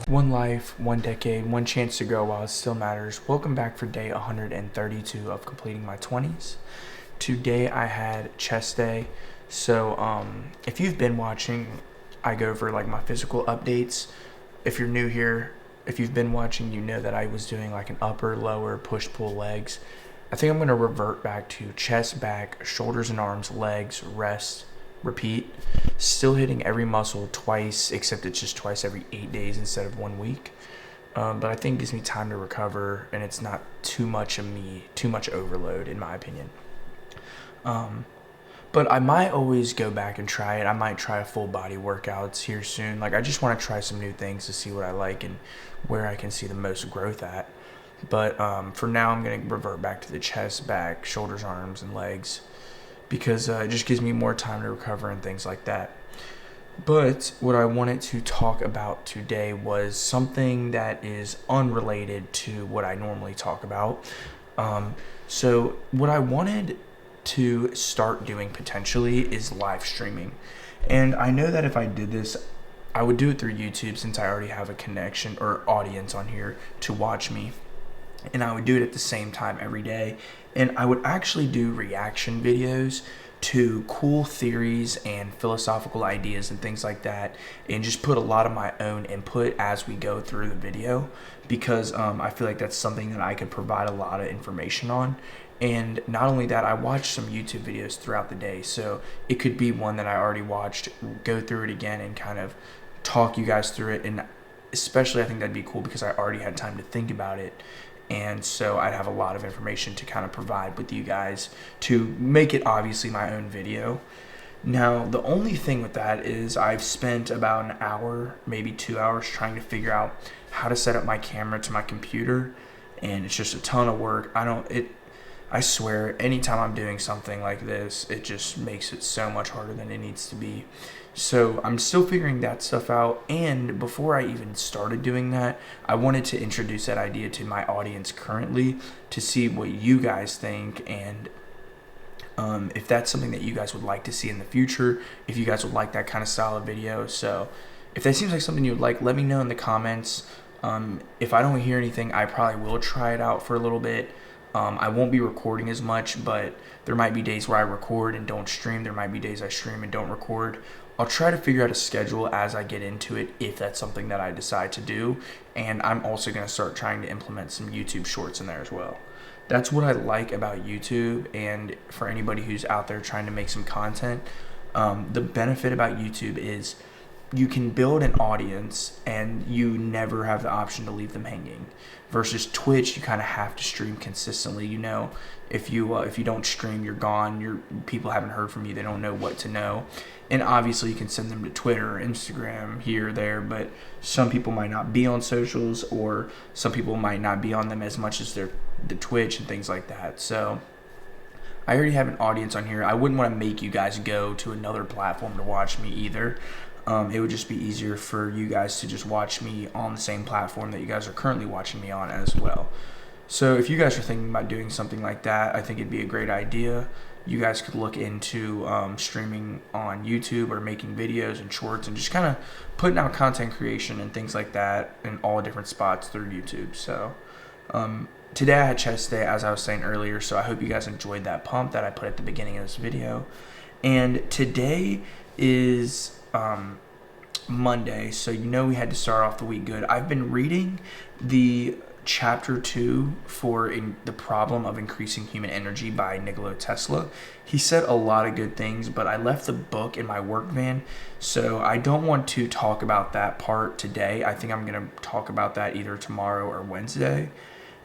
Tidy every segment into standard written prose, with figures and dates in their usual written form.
One life, one decade, one chance to grow while it still matters. Welcome back for day 132 of completing my 20s. Today I had chest day. So if you've been watching, I go over like my physical updates. If you're new here, if you've been watching, you know that I was doing like an upper, lower, push, pull legs. I think I'm going to revert back to chest, back, shoulders and arms, legs, rest, repeat. Still hitting every muscle twice, except it's just twice every 8 days instead of 1 week. But I think it gives me time to recover, and it's not too much overload in my opinion. But I might always go back and try it. I might try a full body workouts here soon. Like I just want to try some new things to see what I like and where I can see the most growth at. But for now, I'm going to revert back to the chest, back, shoulders, arms, and legs, because it just gives me more time to recover and things like that. But what I wanted to talk about today was something that is unrelated to what I normally talk about. So what I wanted to start doing potentially is live streaming. And I know that if I did this, I would do it through YouTube, since I already have a connection or audience on here to watch me. And I would do it at the same time every day. And I would actually do reaction videos to cool theories and philosophical ideas and things like that, and just put a lot of my own input as we go through the video, because I feel like that's something that I could provide a lot of information on. And not only that, I watch some YouTube videos throughout the day, so it could be one that I already watched, go through it again and kind of talk you guys through it. And especially I think that'd be cool because I already had time to think about it. And so I'd have a lot of information to kind of provide with you guys to make it obviously my own video. Now, the only thing with that is I've spent about an hour, maybe 2 hours, trying to figure out how to set up my camera to my computer. And it's just a ton of work. I swear, anytime I'm doing something like this, it just makes it so much harder than it needs to be. So I'm still figuring that stuff out. And before I even started doing that, I wanted to introduce that idea to my audience currently to see what you guys think, and if that's something that you guys would like to see in the future, if you guys would like that kind of style of video. So if that seems like something you would like, let me know in the comments. If I don't hear anything, I probably will try it out for a little bit. I won't be recording as much, but there might be days where I record and don't stream. There might be days I stream and don't record. I'll try to figure out a schedule as I get into it, if that's something that I decide to do. And I'm also going to start trying to implement some YouTube shorts in there as well. That's what I like about YouTube. And for anybody who's out there trying to make some content, the benefit about YouTube is you can build an audience and you never have the option to leave them hanging. Versus Twitch, you kind of have to stream consistently. You know, if you don't stream, you're gone. People haven't heard from you. They don't know what to know. And obviously, you can send them to Twitter or Instagram here or there. But some people might not be on socials, or some people might not be on them as much as the Twitch and things like that. So I already have an audience on here. I wouldn't want to make you guys go to another platform to watch me either. It would just be easier for you guys to just watch me on the same platform that you guys are currently watching me on as well. So if you guys are thinking about doing something like that, I think it'd be a great idea. You guys could look into streaming on YouTube, or making videos and shorts, and just kind of putting out content creation and things like that in all different spots through YouTube. So today I had chest day, as I was saying earlier, so I hope you guys enjoyed that pump that I put at the beginning of this video. And today is Monday, so you know we had to start off the week good. I've been reading the chapter 2 for The Problem of Increasing Human Energy by Nikola Tesla. He said a lot of good things, but I left the book in my work van, so I don't want to talk about that part today. I think I'm going to talk about that either tomorrow or Wednesday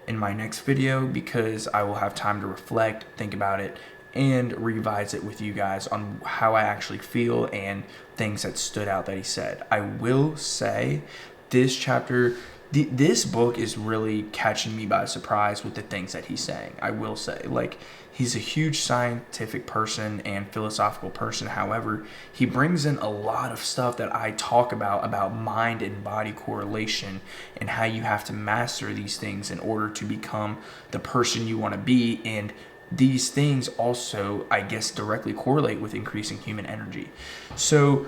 in my next video, because I will have time to reflect, think about it, and revise it with you guys on how I actually feel and things that stood out that he said. I will say this chapter This book is really catching me by surprise with the things that he's saying. I will say, like, he's a huge scientific person and philosophical person. However, he brings in a lot of stuff that I talk about mind and body correlation and how you have to master these things in order to become the person you want to be. And these things also, I guess, directly correlate with increasing human energy. So,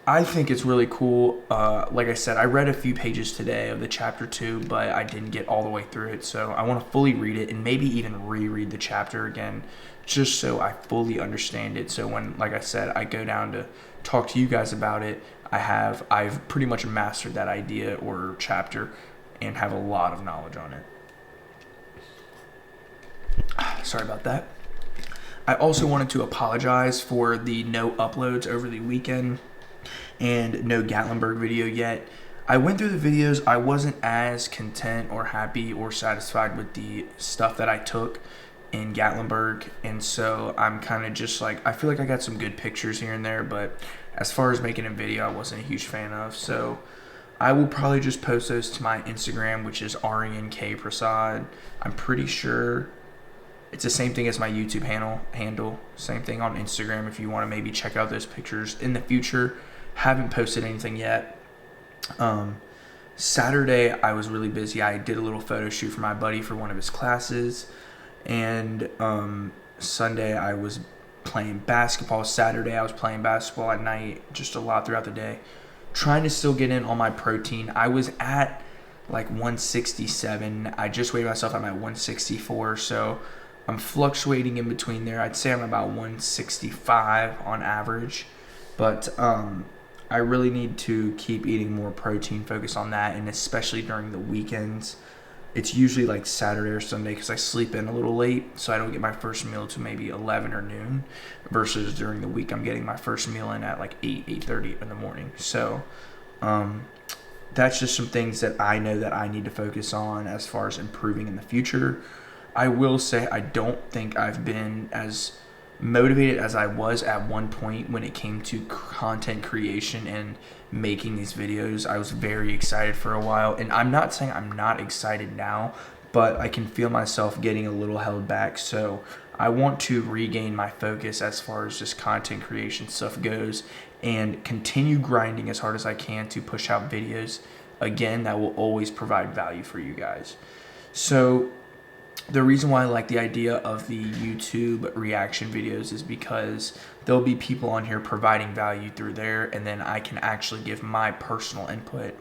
I think it's really cool. Like I said, I read a few pages today of the chapter 2, but I didn't get all the way through it. So I want to fully read it and maybe even reread the chapter again, just so I fully understand it. So when, like I said, I go down to talk to you guys about it, I've pretty much mastered that idea or chapter and have a lot of knowledge on it. Sorry about that. I also wanted to apologize for the no uploads over the weekend and no Gatlinburg video yet. I went through the videos. I wasn't as content or happy or satisfied with the stuff that I took in Gatlinburg, and so I'm kind of just like, I feel like I got some good pictures here and there, but as far as making a video, I wasn't a huge fan of. So I will probably just post those to my Instagram, which is RENK Prasad. I'm pretty sure it's the same thing as my YouTube handle. Same thing on Instagram if you want to maybe check out those pictures in the future. Haven't posted anything yet. Saturday, I was really busy. I did a little photo shoot for my buddy for one of his classes. And Sunday, I was playing basketball. Saturday, I was playing basketball at night, just a lot throughout the day. Trying to still get in all my protein. I was at like 167. I just weighed myself at my 164. So I'm fluctuating in between there. I'd say I'm about 165 on average. But I really need to keep eating more protein, focus on that, and especially during the weekends. It's usually like Saturday or Sunday because I sleep in a little late, so I don't get my first meal to maybe 11 or noon, versus during the week I'm getting my first meal in at like 8:30 in the morning. So that's just some things that I know that I need to focus on as far as improving in the future. I will say I don't think I've been as motivated as I was at one point when it came to content creation and making these videos. I was very excited for a while, and I'm not saying I'm not excited now, but I can feel myself getting a little held back. So I want to regain my focus as far as just content creation stuff goes and continue grinding as hard as I can to push out videos again that will always provide value for you guys. So the reason why I like the idea of the YouTube reaction videos is because there'll be people on here providing value through there, and then I can actually give my personal input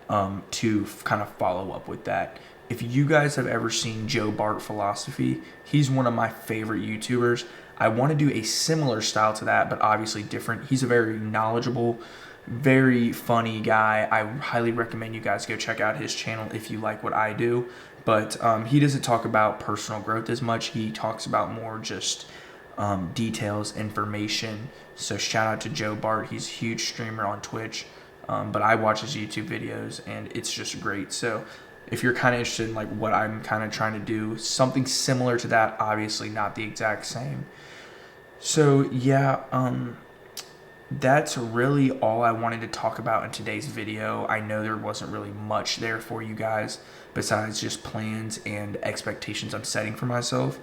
to kind of follow up with that. If you guys have ever seen Joe Bart Philosophy, he's one of my favorite YouTubers. I want to do a similar style to that, but obviously different. He's a very knowledgeable, very funny guy. I highly recommend you guys go check out his channel if you like what I do. But he doesn't talk about personal growth as much. He talks about more just details, information. So shout out to Joe Bart. He's a huge streamer on Twitch. But I watch his YouTube videos, and it's just great. So if you're kind of interested in like what I'm kind of trying to do, something similar to that, obviously not the exact same. So yeah, that's really all I wanted to talk about in today's video. I know there wasn't really much there for you guys besides just plans and expectations I'm setting for myself.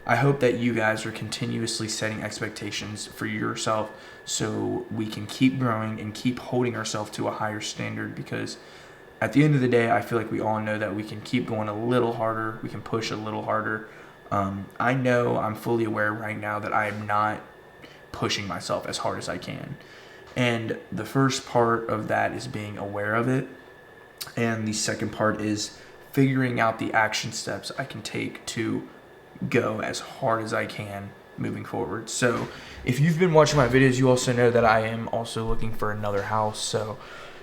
I hope that you guys are continuously setting expectations for yourself so we can keep growing and keep holding ourselves to a higher standard, because at the end of the day, I feel like we all know that we can keep going a little harder, we can push a little harder. I know I'm fully aware right now that I am not pushing myself as hard as I can. And the first part of that is being aware of it. And the second part is figuring out the action steps I can take to go as hard as I can moving forward. So if you've been watching my videos, you also know that I am also looking for another house. So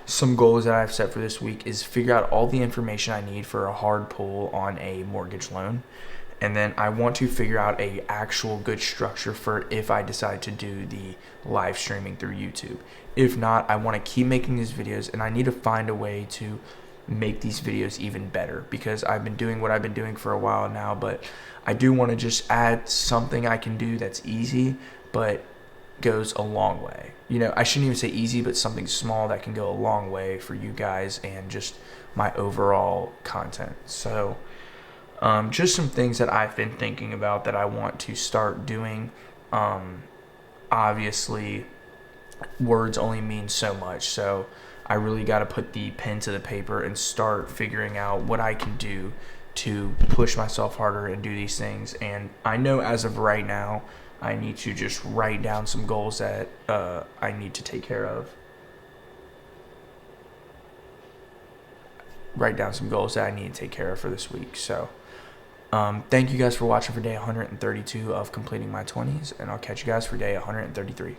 some goals that I've set for this week is figure out all the information I need for a hard pull on a mortgage loan. And then I want to figure out a actual good structure for if I decide to do the live streaming through YouTube. If not, I want to keep making these videos, and I need to find a way to make these videos even better, because I've been doing what I've been doing for a while now, but I do want to just add something I can do that's easy, but goes a long way. You know, I shouldn't even say easy, but something small that can go a long way for you guys and just my overall content. So, just some things that I've been thinking about that I want to start doing. Obviously, words only mean so much, so I really got to put the pen to the paper and start figuring out what I can do to push myself harder and do these things. And I know as of right now, I need to just write down some goals that I need to take care of. Write down some goals that I need to take care of for this week. So, thank you guys for watching for day 132 of completing my 20s, and I'll catch you guys for day 133.